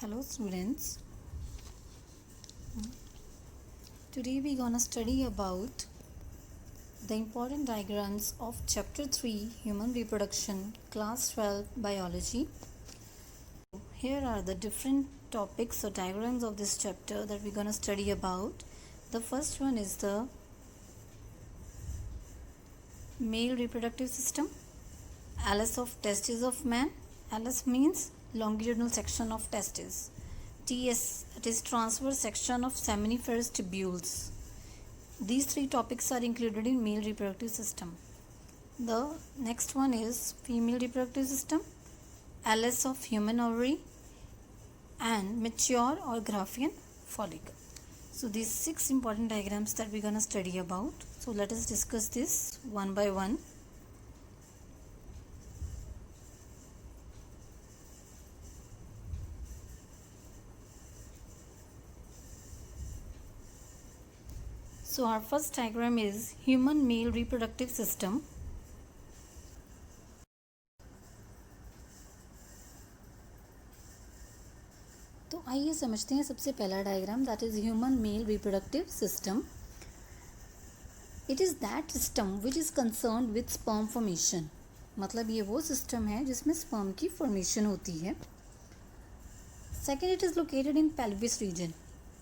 Hello students, today we gonna study about the important diagrams of chapter 3 human reproduction class 12 biology. Here are the different topics or diagrams of this chapter that we're gonna study about. The first one is the male reproductive system. Atlas of testes of man. Atlas means longitudinal section of testes. TS, it is transverse section of seminiferous tubules. These three topics are included in male reproductive system. The next one is female reproductive system, atlas of human ovary and mature or Graafian follicle. So these 6 important diagrams that we're gonna study about. So let us discuss this one by one. So our first diagram is human male reproductive system. तो आइए समझते हैं सबसे पहला diagram, that is human male reproductive system. It is that system which is concerned with sperm formation. मतलब ये वो system है जिसमें स्पर्म की फॉर्मेशन होती है. Second, it is located in pelvis region.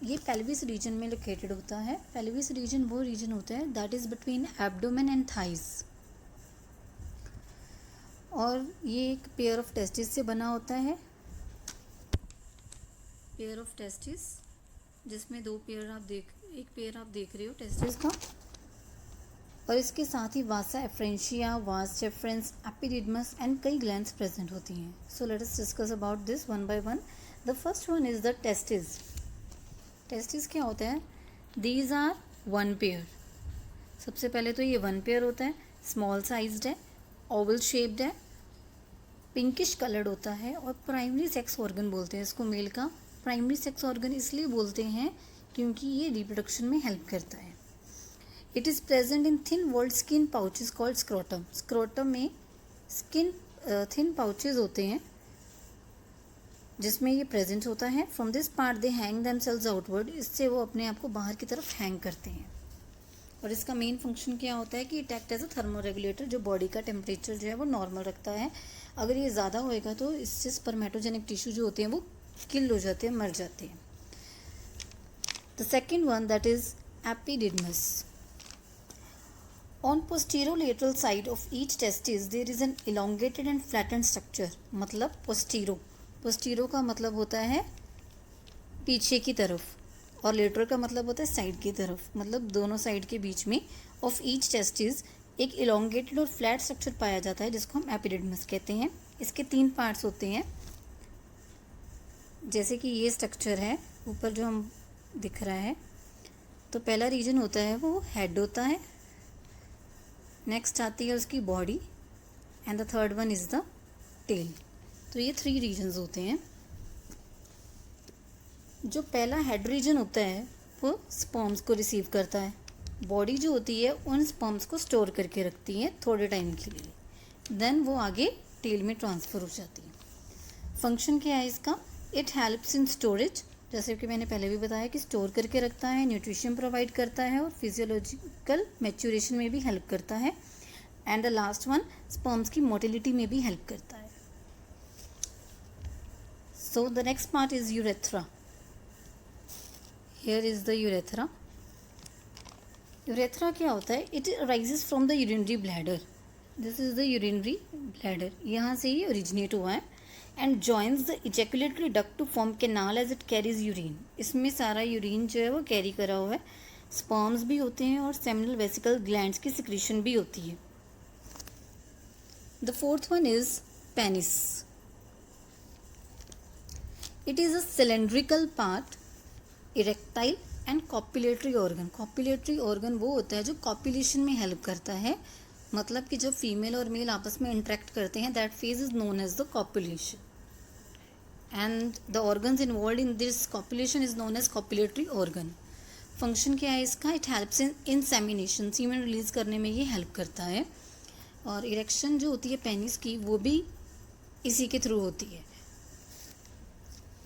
ये पेल्विस रीजन में लोकेटेड होता है. पेल्विस रीजन वो रीजन होता है that is between abdomen and thighs, और ये एक पेयर ऑफ टेस्टिस से बना होता है. पेयर ऑफ टेस्टिस जिसमें एक पेयर आप देख रहे हो टेस्टिस का, और इसके साथ ही vasa efferentia, vas efferens, epididymis and कई ग्लैंड्स प्रेजेंट होती हैं. So let us discuss about this one by one. The first one is the testis. Testis क्या होता है? These are one pair. सबसे पहले तो ये वन पेयर होता है, स्मॉल साइज्ड है, ओवल शेप्ड है, पिंकिश कलर्ड होता है, और प्राइमरी सेक्स ऑर्गन बोलते हैं इसको. मेल का प्राइमरी सेक्स ऑर्गन इसलिए बोलते हैं क्योंकि ये रिप्रोडक्शन में हेल्प करता है. It is present in thin walled skin pouches called scrotum. Scrotum में स्किन थिन पाउचेस होते हैं जिसमें ये प्रेजेंट होता है. From this part they hang themselves outward. इससे वो अपने आप को बाहर की तरफ हैंग करते हैं. और इसका मेन फंक्शन क्या होता है कि it act as a thermoregulator, जो बॉडी का टेम्परेचर जो है वो नॉर्मल रखता है. अगर ये ज़्यादा होएगा तो इससे स्पर्मेटोजेनिक टिश्यू जो होते हैं वो किल हो जाते हैं, मर जाते हैं. The second one that is epididymis. On posterolateral side of each testis there is an elongated and flattened structure. मतलब पोस्टीरो का मतलब होता है पीछे की तरफ, और लेटरल का मतलब होता है साइड की तरफ. मतलब दोनों साइड के बीच में ऑफ ईच टेस्टिस एक इलोंगेटेड और फ्लैट स्ट्रक्चर पाया जाता है जिसको हम एपिडिडमस कहते हैं. इसके 3 पार्ट्स होते हैं. जैसे कि ये स्ट्रक्चर है ऊपर जो हम दिख रहा है, तो पहला रीजन होता है वो हेड होता है, नेक्स्ट आती है उसकी body, and the third one is the tail. तो ये 3 रीजन्स होते हैं. जो पहला हेड रीजन होता है वो स्पर्म्स को रिसीव करता है. बॉडी जो होती है उन स्पर्म्स को स्टोर करके रखती है थोड़े टाइम के लिए, देन वो आगे टेल में ट्रांसफ़र हो जाती है. फंक्शन क्या है इसका? It helps in storage. जैसे कि मैंने पहले भी बताया कि स्टोर करके रखता है, न्यूट्रिशन प्रोवाइड करता है, और फिजियोलॉजिकल मैच्योरेशन में भी हेल्प करता है. And the last one, sperms की मोटिलिटी में भी हेल्प करता है. So the next part is urethra. Here is the urethra. Urethra क्या होता है? It arises from the urinary bladder. This is the urinary bladder. यहाँ से ये ओरिजिनेट हुआ है. And joins the ejaculatory duct to form canal as it carries urine. इसमें सारा यूरिन जो है वो कैरी करा हुआ है. स्पर्म्स भी होते हैं और सेमिनल वेसिकल ग्लैंड्स की सिक्रीशन भी होती है. The fourth one is penis. It is a cylindrical part, erectile and copulatory organ. Copulatory organ वो होता है जो कॉपुलेशन में हेल्प करता है. मतलब कि जब फीमेल और मेल आपस में इंटरेक्ट करते हैं, that phase is known as the copulation, and the organs involve in this copulation is known as copulatory organ. Function क्या है इसका? It helps in insemination. Semen release करने में ये हेल्प करता है. और इरेक्शन जो होती है पेनिस की वो भी इसी के थ्रू होती है.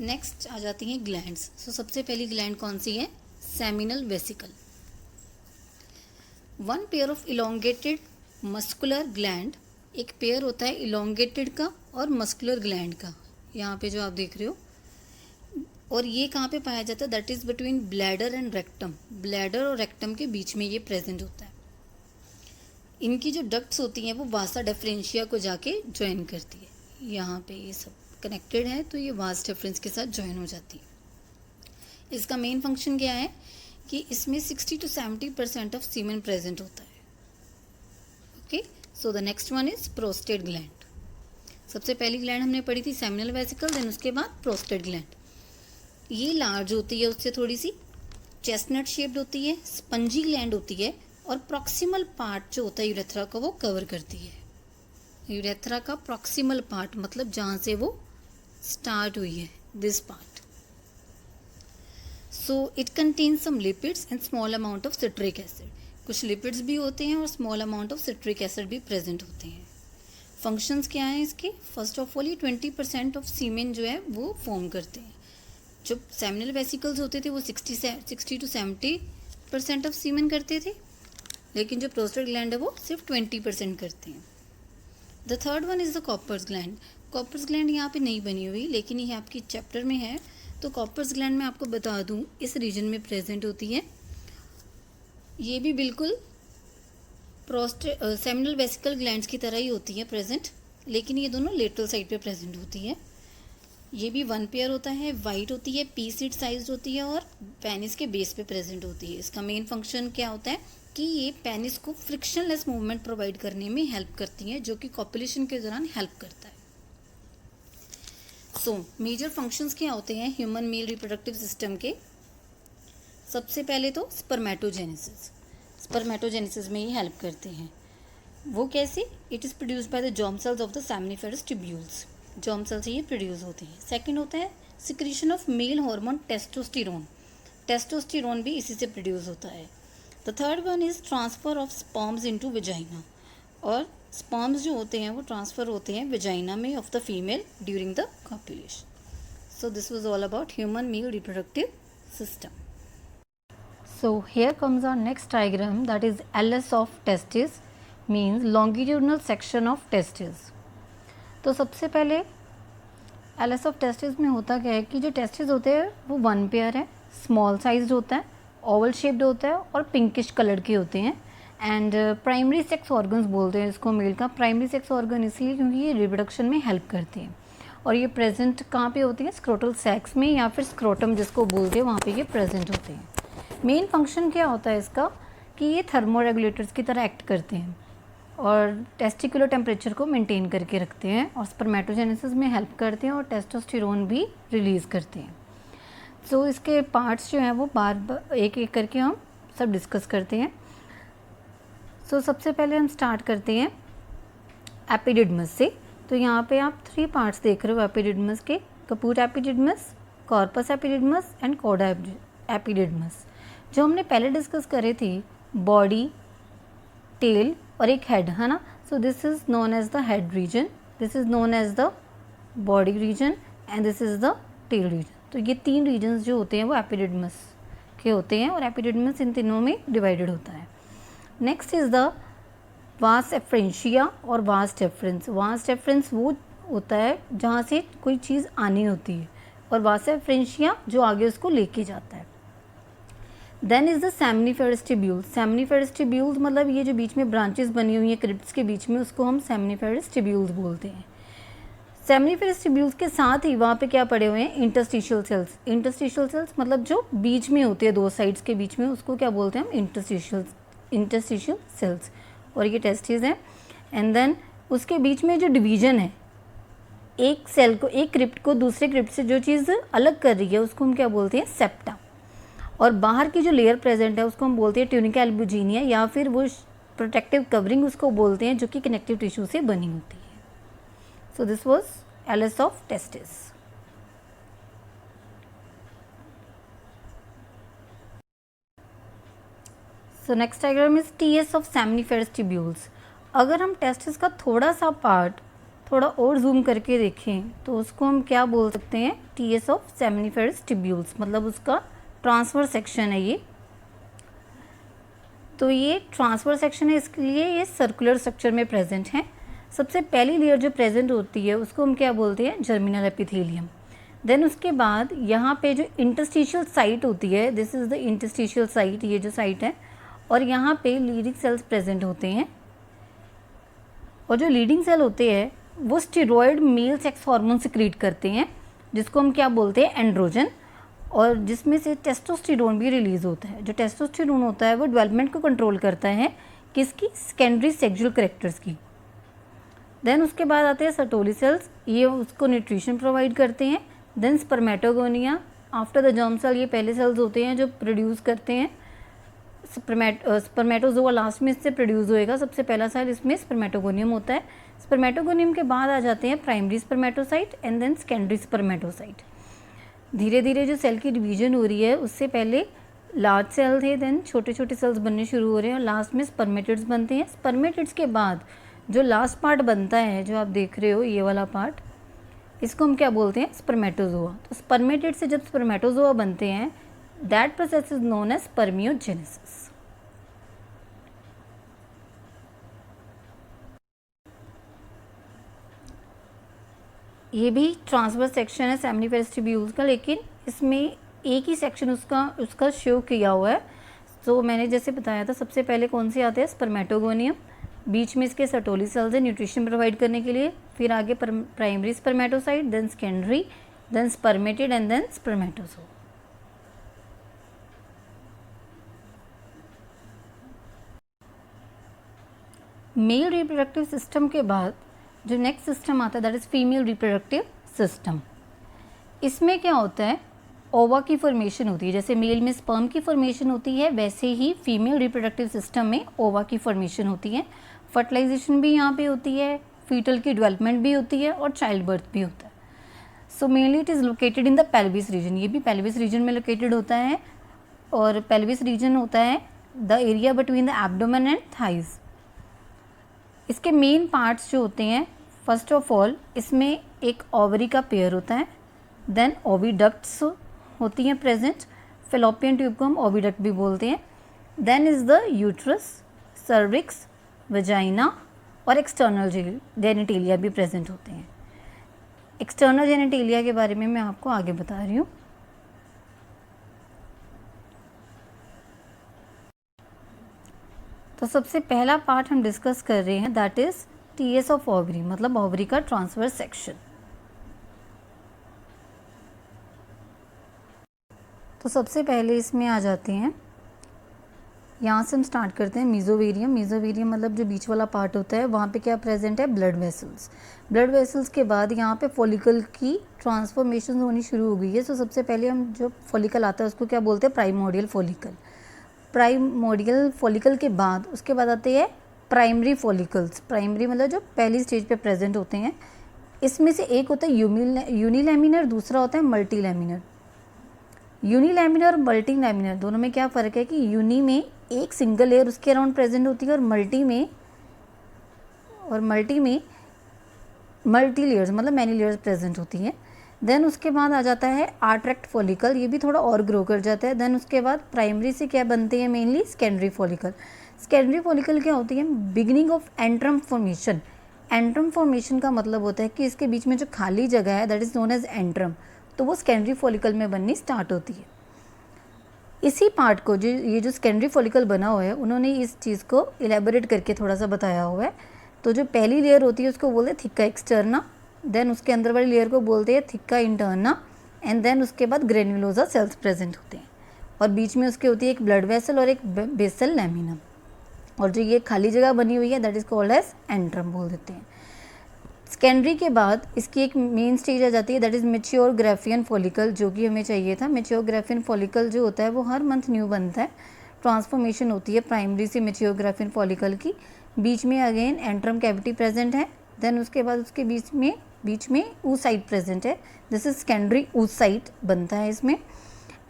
नेक्स्ट आ जाती हैं ग्लैंड्स। सो सबसे पहली ग्लैंड कौन सी है? Seminal vesicle. One pair of elongated muscular gland, एक पेयर होता है इलोंगेटेड का और मस्कुलर ग्लैंड का, यहाँ पे जो आप देख रहे हो, और ये कहाँ पे पाया जाता है? That is between bladder and rectum. Bladder और रेक्टम के बीच में ये प्रेजेंट होता है। इनकी जो डक्ट्स होती हैं वो वासा डिफरेंशिया को जाके ज्वाइन करती है। यहाँ पे ये सब कनेक्टेड है तो ये वास डिफरेंस के साथ ज्वाइन हो जाती है। इसका मेन फंक्शन क्या है कि इसमें 60 to 70% ऑफ सीमेन प्रेजेंट होता है। Okay, so the next one is prostate gland. सबसे पहली ग्लैंड हमने पढ़ी थी सेमिनल वेसिकल, देन उसके बाद प्रोस्टेट ग्लैंड। ये लार्ज होती है उससे थोड़ी सी, चेस्टनट शेप्ड होती है, स्पंजी ग्लैंड होती है और प्रॉक्सिमल पार्ट जो होता है यूरेथ्रा का वो कवर करती है। यूरेथ्रा का प्रॉक्सिमल पार्ट मतलब जहाँ से वो स्टार्ट हुई है, this part. So it contains some lipids and small amount of citric acid. कुछ लिपिड्स भी होते हैं और small amount of citric acid भी प्रेजेंट होते हैं। फंक्शंस क्या हैं इसके? फर्स्ट ऑफ ऑल ये 20% ऑफ सीमेन जो है वो फॉर्म करते हैं। जो सेमिनल वेसिकल्स होते थे वो 60 to 70% ऑफ सीमेन करते थे, लेकिन जो प्रोस्टेट ग्लैंड है वो सिर्फ 20% करते हैं। The third one is the Cowper's gland. Cowper's gland यहाँ पे नहीं बनी हुई, लेकिन ये आपकी चैप्टर में है, तो कॉपर्स ग्लैंड मैं आपको बता दूँ इस रीजन में प्रेजेंट होती है। ये भी बिल्कुल सेमिनल वेसिकल ग्लैंड्स की तरह ही होती है प्रेजेंट, लेकिन ये दोनों लेटरल साइड पे प्रेजेंट होती है। ये भी वन पेयर होता है, वाइट होती है, पी सीड साइज होती है और पेनिस के बेस पे प्रेजेंट होती है। इसका मेन फंक्शन क्या होता है कि ये पेनिस को फ्रिक्शनलेस मूवमेंट प्रोवाइड करने में हेल्प करती है, जो कि कॉपुलेशन के दौरान हेल्प करता है। सो मेजर फंक्शंस क्या होते हैं ह्यूमन मेल रिप्रोडक्टिव सिस्टम के? सबसे पहले तो स्पर्मेटोजेनेसिस। स्पर्मेटोजेनेसिस में ये हेल्प करते हैं। वो कैसे? It is produced by the germ cells of the seminiferous tubules. Germ cell से ये प्रोड्यूस होते हैं। सेकंड होता है secretion of male hormone testosterone. Testosterone भी इसी से प्रोड्यूस होता है। The third one is transfer of sperms into vagina, और स्पर्म्स जो होते हैं वो ट्रांसफर होते हैं वेजाइना में of the female during the copulation. So this was all about human mail reproductive system. So here comes our next diagram, that is LS of testis, means longitudinal section of testis. तो सबसे पहले LS of testis में होता क्या है कि जो testis होते हैं वो वन पेयर है, स्मॉल साइज होता है, ओवल शेप्ड होता है और पिंकिश कलर के होते हैं। एंड प्राइमरी सेक्स ऑर्गन्स बोलते हैं इसको मेल का। प्राइमरी सेक्स ऑर्गन इसलिए क्योंकि ये रिप्रोडक्शन में हेल्प करते हैं, और ये प्रेजेंट कहाँ पे होती है? स्क्रोटल सैक्स में, या फिर स्क्रोटम जिसको बोलते हैं वहाँ पे ये प्रेजेंट होते हैं। मेन फंक्शन क्या होता है इसका कि ये थर्मोरेगुलेटर्स की तरह एक्ट करते हैं और टेस्टिकुलर टेम्परेचर को मेंटेन करके रखते हैं, और स्पर्मेटोजेनेसिस में हेल्प करते हैं और टेस्टोस्टेरोन भी रिलीज़ करते हैं। सो इसके पार्ट्स जो हैं वो बार एक एक करके हम सब डिस्कस करते हैं। सो सबसे पहले हम स्टार्ट करते हैं एपिडिडमस से। तो यहाँ पे आप 3 पार्ट्स देख रहे हो एपिडिडमस के, कपूट एपिडिडमस, कॉर्पस एपिडिडमस एंड कोडा एपिडिडमस। जो हमने पहले डिस्कस करे थे बॉडी, टेल और एक हेड, है ना। So this is known as the head region, this is known as the body region and this is the tail region. तो ये 3 रीजन्स जो होते हैं वो एपिडिडमस के होते हैं, और एपिडिडमस इन तीनों में डिवाइडेड होता है। नेक्स्ट इज द वास एफ्रेंशिया और वास डेफरेंस। वास डेफरेंस वो होता है जहाँ से कोई चीज़ आनी होती है, और वास एफ्रेंशिया जो आगे उसको लेके जाता है। Then is the seminiferous tubule. Seminiferous tubules मतलब ये जो बीच में ब्रांचेस बनी हुई हैं क्रिप्ट्स के बीच में, उसको हम सेमनीफेरस ट्यूब्यूल्स बोलते हैं। सेमनीफेरस ट्यूब्यूल्स के साथ ही वहाँ पे क्या पड़े हुए हैं? Interstitial cells. इंटरस्टिशियल सेल्स मतलब जो बीच में होते हैं, 2 साइड्स के बीच में, उसको क्या बोलते हैं हम? Interstitial cells. और ये टेस्टिस हैं। एंड देन उसके बीच में जो डिवीजन है, एक सेल को, एक क्रिप्ट को दूसरे क्रिप्ट से जो चीज़ अलग कर रही है उसको हम क्या बोलते हैं? सेप्टा। और बाहर की जो लेयर प्रेजेंट है उसको हम बोलते हैं ट्यूनिका एल्बुजिनिया, या फिर वो प्रोटेक्टिव कवरिंग उसको बोलते हैं, जो कि कनेक्टिव टिश्यू से बनी होती है। So this was LS of testis. So next diagram is TS of seminiferous tubules. अगर हम टेस्टिस का थोड़ा सा पार्ट थोड़ा और जूम करके देखें तो उसको हम क्या बोल सकते हैं, टीएस ऑफ सेमिनिफेरस ट्यूब्यूल्स, मतलब उसका ट्रांसफर सेक्शन है ये। तो ये ट्रांसफर सेक्शन है, इसके लिए ये सर्कुलर स्ट्रक्चर में प्रेजेंट है। सबसे पहली लेयर जो प्रेजेंट होती है उसको हम क्या बोलते हैं, जर्मिनल एपिथेलियम। देन उसके बाद यहाँ पे जो इंटरस्टिशियल साइट होती है, this is the interstitial site, ये जो साइट है, और यहाँ पे लीडिंग सेल्स प्रेजेंट होते हैं। और जो लीडिंग सेल होते हैं वो steroid male sex hormone secrete करते हैं, जिसको हम क्या बोलते हैं, एंड्रोजन, और जिसमें से टेस्टोस्टेरोन भी रिलीज होता है। जो टेस्टोस्टेरोन होता है वो डेवलपमेंट को कंट्रोल करता है, किसकी, सेकेंडरी सेक्सुअल कैरेक्टर्स की। देन उसके बाद आते हैं सर्टोली सेल्स, ये उसको न्यूट्रिशन प्रोवाइड करते हैं। Then spermatogonia, after the germ cell, ये पहले सेल्स होते हैं जो प्रोड्यूस करते हैं स्पर्मेटोजोआ, लास्ट में इससे प्रोड्यूस होएगा सबसे पहला सेल, इसमें स्पर्मेटोगोनियम होता है। स्पर्मेटोगोनियम के बाद आ जाते हैं primary spermatocyte and then secondary spermatocyte. धीरे धीरे जो सेल की डिवीजन हो रही है, उससे पहले लार्ज सेल थे, देन छोटे छोटे सेल्स बनने शुरू हो रहे हैं और लास्ट में स्पर्मेटिड्स बनते हैं। स्पर्मेटिड्स के बाद जो लास्ट पार्ट बनता है, जो आप देख रहे हो ये वाला पार्ट, इसको हम क्या बोलते हैं, स्पर्मेटोजोआ। तो स्पर्मेटिड से जब स्पर्मेटोजोआ बनते हैं, that process is known as spermiogenesis. ये भी ट्रांसवर्स सेक्शन है सेमिनिफेरस ट्यूब्यूल्स का, लेकिन इसमें एक ही सेक्शन उसका शो किया हुआ है। तो मैंने जैसे बताया था, सबसे पहले कौन से आते हैं, स्पर्मेटोगोनियम, बीच में इसके सर्टोली सेल्स है न्यूट्रिशन प्रोवाइड करने के लिए, फिर आगे primary spermatocyte, then secondary, then spermatid and then spermatozoa. Male reproductive system के बाद जो नेक्स्ट सिस्टम आता है, that is female reproductive system. इसमें क्या होता है, ओवा की फॉर्मेशन होती है। जैसे मेल में स्पर्म की फॉर्मेशन होती है, वैसे ही फीमेल रिप्रोडक्टिव सिस्टम में ओवा की फॉर्मेशन होती है। फर्टिलाइजेशन भी यहाँ पे होती है, फीटल की डेवलपमेंट भी होती है और चाइल्ड बर्थ भी होता है। So mainly it is located in the pelvis region, ये भी पेल्विस रीजन में लोकेटेड होता है। और पेल्विस रीजन होता है the area between the abdomen and thighs. इसके मेन पार्ट्स जो होते हैं, फर्स्ट ऑफ ऑल इसमें एक ओवरी का पेयर होता है, देन ओविडक्ट्स होती हैं प्रेजेंट, फेलोपियन ट्यूब को हम ओविडक्ट भी बोलते हैं। Then is the uterus, cervix, vagina और एक्सटर्नल जेनिटेलिया भी प्रेजेंट होते हैं। एक्सटर्नल जेनिटेलिया के बारे में मैं आपको आगे बता रही हूँ। तो सबसे पहला पार्ट हम डिस्कस कर रहे हैं, that is TS of ovary, मतलब ओवरी का ट्रांसवर्स सेक्शन। तो सबसे पहले इसमें आ जाते हैं, यहाँ से हम स्टार्ट करते हैं मीजोवेरियम। मीजोवेरियम मतलब जो बीच वाला पार्ट होता है, वहाँ पे क्या प्रेजेंट है, ब्लड वेसल्स। ब्लड वेसल्स के बाद यहाँ पे फॉलिकल की ट्रांसफॉर्मेशन होनी शुरू हो गई है। तो सबसे पहले हम जो फॉलिकल आता है उसको क्या बोलते हैं, प्राइमोडियल फॉलिकल। प्राइमोडियल फॉलिकल के बाद उसके बाद आते हैं प्राइमरी फॉलिकल्स। प्राइमरी मतलब जो पहली स्टेज पे प्रेजेंट होते हैं। इसमें से एक होता है यूनिलैमिनर, दूसरा होता है मल्टीलैमिनर। यूनिलैमिनर और मल्टीलैमिनर दोनों में क्या फ़र्क है कि यूनी में एक सिंगल लेयर उसके अराउंड प्रेजेंट होती है और मल्टी में मल्टी लेयर्स मतलब मैनी लेयर्स प्रेजेंट होती हैं। देन उसके बाद आ जाता है आर्ट्रैक्ट फॉलिकल, ये भी थोड़ा और ग्रो कर जाता है। देन उसके बाद प्राइमरी से क्या बनते हैं, mainly secondary follicle. Secondary follicle क्या होती है, beginning of antrum formation. Antrum formation का मतलब होता है कि इसके बीच में जो खाली जगह है, that is known as antrum, तो वो सेकेंडरी फॉलिकल में बननी स्टार्ट होती है। इसी पार्ट को जो ये जो सेकेंडरी फॉलिकल बना हुआ है, उन्होंने इस चीज़ को इलेबोरेट करके थोड़ा सा बताया हुआ है। तो जो पहली लेयर होती है उसको बोलते हैं थिक्का एक्सटर्ना, देन उसके अंदर वाली लेयर को बोलते हैं थिक्का इंटरना, एंड देन उसके बाद ग्रेन्युलोसा सेल्स प्रेजेंट होते हैं और बीच में उसके होती है एक ब्लड वेसल और एक बेसल लैमिना, और जो ये खाली जगह बनी हुई है that is called as antrum बोल देते हैं। सेकेंडरी के बाद इसकी एक मेन स्टेज आ जाती है, that is mature Graafian follicle, जो कि हमें चाहिए था। मैच्योर ग्राफियन फॉलिकल जो होता है वो हर मंथ न्यू बनता है, ट्रांसफॉर्मेशन होती है प्राइमरी से मैच्योर ग्राफियन फॉलिकल की। बीच में अगेन एंट्रम कैविटी प्रेजेंट है, देन उसके बाद उसके बीच में oocyte प्रेजेंट है, दिस इज सेकेंडरी oocyte बनता है इसमें।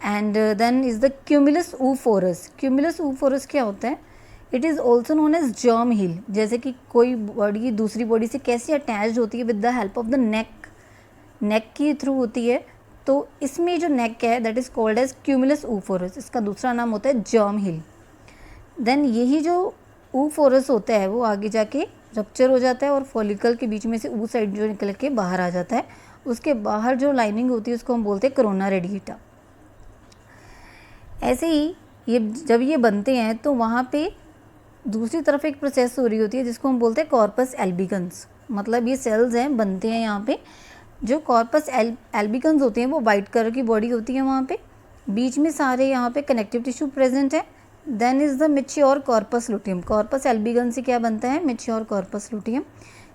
And then is the cumulus oophorus। Cumulus oophorus क्या होता है, it is also known as germ hill, जैसे कि कोई बॉडी दूसरी बॉडी से कैसे अटैच होती है with the help of the neck के थ्रू होती है। तो इसमें जो नेक है that is called as cumulus oophorus, इसका दूसरा नाम होता है जर्म हील। देन यही जो ऊफोरस होता है वो आगे जाके रप्चर हो जाता है और फॉलिकल के बीच में से ऊ साइड जो निकल के बाहर आ जाता है। उसके बाहर जो लाइनिंग होती है उसको हम बोलते हैं कोरोना रेडिएटा। ऐसे ही ये जब ये बनते हैं तो वहाँ पे दूसरी तरफ एक प्रोसेस हो रही होती है जिसको हम बोलते हैं कॉर्पस एल्बिगन्स। मतलब ये सेल्स हैं, बनते हैं यहाँ पे। जो कॉर्पस एल्बिगन्स होते हैं वो वाइट कलर की बॉडी होती है वहाँ पे, बीच में सारे यहाँ पे कनेक्टिव टिश्यू प्रेजेंट है। Then is the mature corpus luteum. Corpus albicans से क्या बनता है? Mature corpus luteum.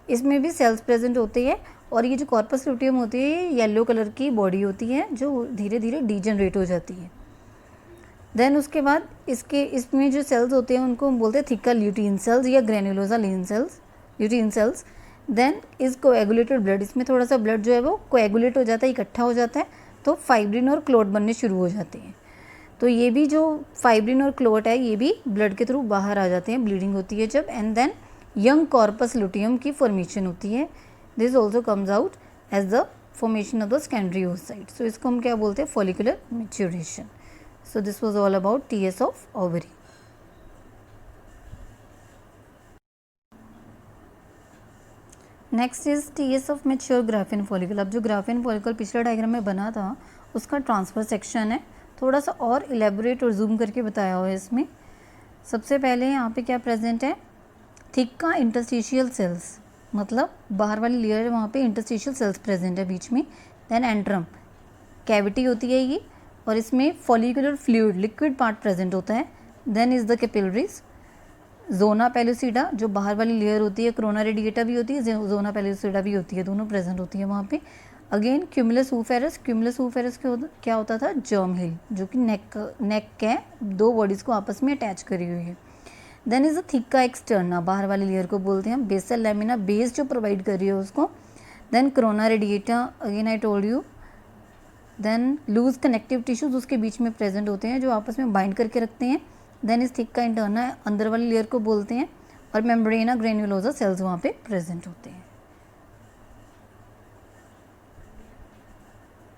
इसमें भी सेल्स प्रेजेंट होते हैं और ये जो कॉर्पस लुटियम होती है ये येलो कलर की बॉडी होती है जो धीरे धीरे डीजनरेट हो जाती है। देन उसके बाद इसमें जो सेल्स होते हैं उनको हम बोलते हैं थिका ल्यूटीन सेल्स या granulosa lutein cells. Then is coagulated blood, इसमें थोड़ा सा ब्लड जो है वो कोएगुलेट हो जाता है, इकट्ठा हो जाता है, तो फाइब्रिन और क्लोट बनने शुरू हो जाते हैं। तो ये भी जो फाइब्रिन और क्लोट है ये भी ब्लड के थ्रू बाहर आ जाते हैं, ब्लीडिंग होती है जब। And then young corpus luteum की फॉर्मेशन होती है। This also comes out as the formation of the secondary oocyte। So इसको हम क्या बोलते हैं? Follicular maturation. So this was all about TS of ovary. Next is TS of mature graphene follicle। अब जो ग्राफिन फॉलिकल पिछले diagram में बना था उसका ट्रांसफर सेक्शन है, थोड़ा सा और इलेबोरेट और जूम करके बताया हुआ है इसमें। सबसे पहले यहाँ पे क्या प्रेजेंट है? थिका इंटरस्टिशियल सेल्स, मतलब बाहर वाली लेयर है वहाँ पे इंटरस्टिशियल सेल्स प्रेजेंट है बीच में। देन एंट्रम, कैविटी होती है ये, और इसमें follicular fluid liquid part present होता है। Then is the capillaries, zona pellucida जो बाहर वाली लेयर होती है, कोरोना रेडिएटा भी होती है, जोना पेलुसिडा भी होती है, दोनों प्रेजेंट होती है वहाँ पे। अगेन क्यूमुलस ऊफेरस, क्यूमुलस ऊफेरस क्या होता था? जर्म हील, जो कि नेक के दो बॉडीज़ को आपस में अटैच करी हुई है। Then is the theca externa, बाहर वाली लेयर को बोलते हैं। बेसल लैमिना, बेस जो प्रोवाइड कर रही है उसको। Then corona radiata, again I told you. Then loose connective tissues उसके बीच में प्रेजेंट होते हैं जो आपस में बाइंड करके रखते हैं। देन इस थिका इंटरना, अंदर वाली लेयर को बोलते हैं। और मेम्ब्रेना ग्रेन्युलोसा सेल्स वहाँ पे प्रेजेंट होते हैं।